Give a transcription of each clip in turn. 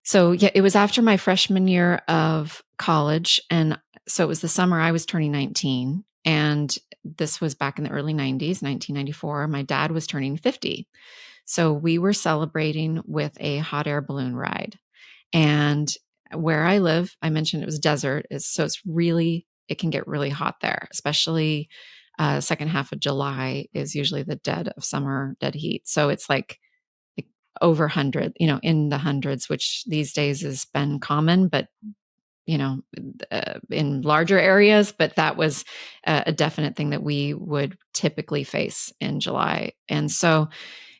So yeah, it was after my freshman year of college. And so it was the summer I was turning 19. And this was back in the early 90s, 1994. My dad was turning 50. So we were celebrating with a hot air balloon ride. And where I live, I mentioned it was desert. So it can get really hot there, especially second half of July is usually the dead of summer, dead heat. So it's like over 100, in the hundreds, which these days has been common, but in larger areas, but that was a definite thing that we would typically face in July. And so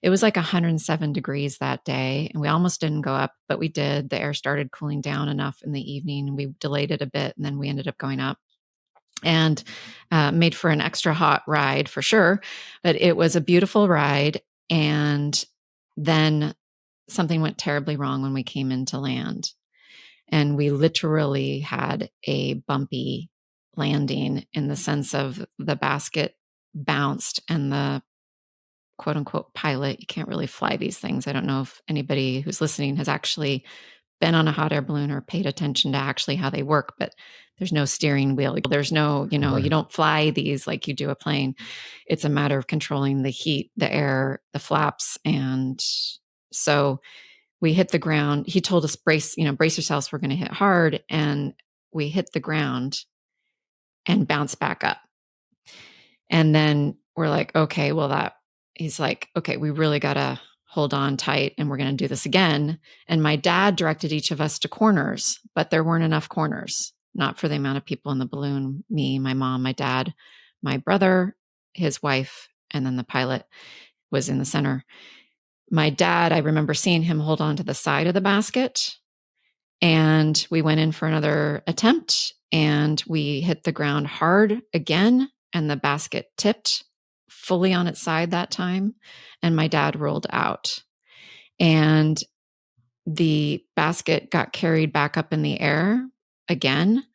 it was like 107 degrees that day, and we almost didn't go up, but we did. The air started cooling down enough in the evening. We delayed it a bit, and then we ended up going up and made for an extra hot ride for sure. But it was a beautiful ride. And then something went terribly wrong when we came into land. And we literally had a bumpy landing in the sense of the basket bounced and the quote unquote pilot, you can't really fly these things. I don't know if anybody who's listening has actually been on a hot air balloon or paid attention to actually how they work, but there's no steering wheel. There's no, Right. You don't fly these like you do a plane. It's a matter of controlling the heat, the air, the flaps. And so we hit the ground. He told us, brace yourselves. We're going to hit hard. And we hit the ground and bounce back up. And then we're like, okay, he's like, okay, we really got to hold on tight and we're going to do this again. And my dad directed each of us to corners, but there weren't enough corners, not for the amount of people in the balloon, me, my mom, my dad, my brother, his wife, and then the pilot was in the center. My dad, I remember seeing him hold on to the side of the basket, and we went in for another attempt and we hit the ground hard again, and the basket tipped fully on its side that time. And my dad rolled out, and the basket got carried back up in the air again.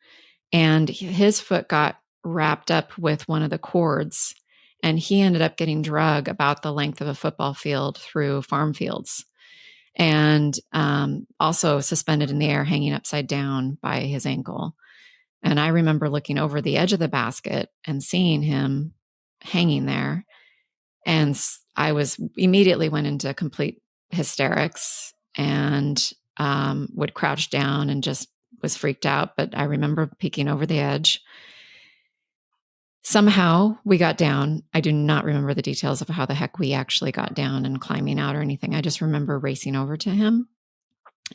And his foot got wrapped up with one of the cords, and he ended up getting drug about the length of a football field through farm fields, and also suspended in the air, hanging upside down by his ankle. And I remember looking over the edge of the basket and seeing him hanging there. And I was immediately went into complete hysterics and would crouch down and just was freaked out. But I remember peeking over the edge. Somehow we got down. I do not remember the details of how the heck we actually got down and climbing out or anything. I just remember racing over to him,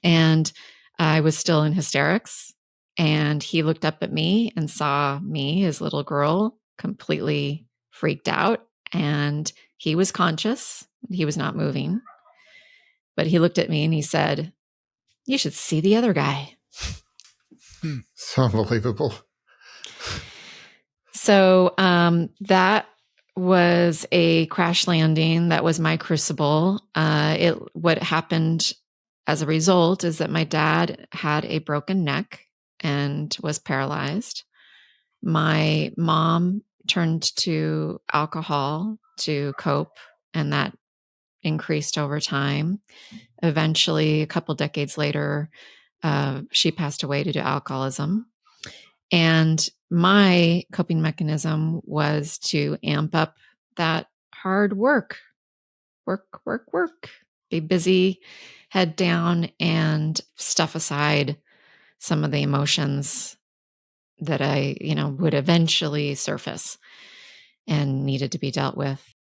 and I was still in hysterics. And he looked up at me and saw me, his little girl, completely freaked out. And he was conscious. He was not moving. But he looked at me and he said, "You should see the other guy." So unbelievable. So that was a crash landing. That was my crucible. What happened as a result is that my dad had a broken neck and was paralyzed. My mom turned to alcohol to cope, and that increased over time. Eventually, a couple decades later, she passed away due to alcoholism. And my coping mechanism was to amp up that hard work, be busy, head down, and stuff aside some of the emotions that I, would eventually surface and needed to be dealt with.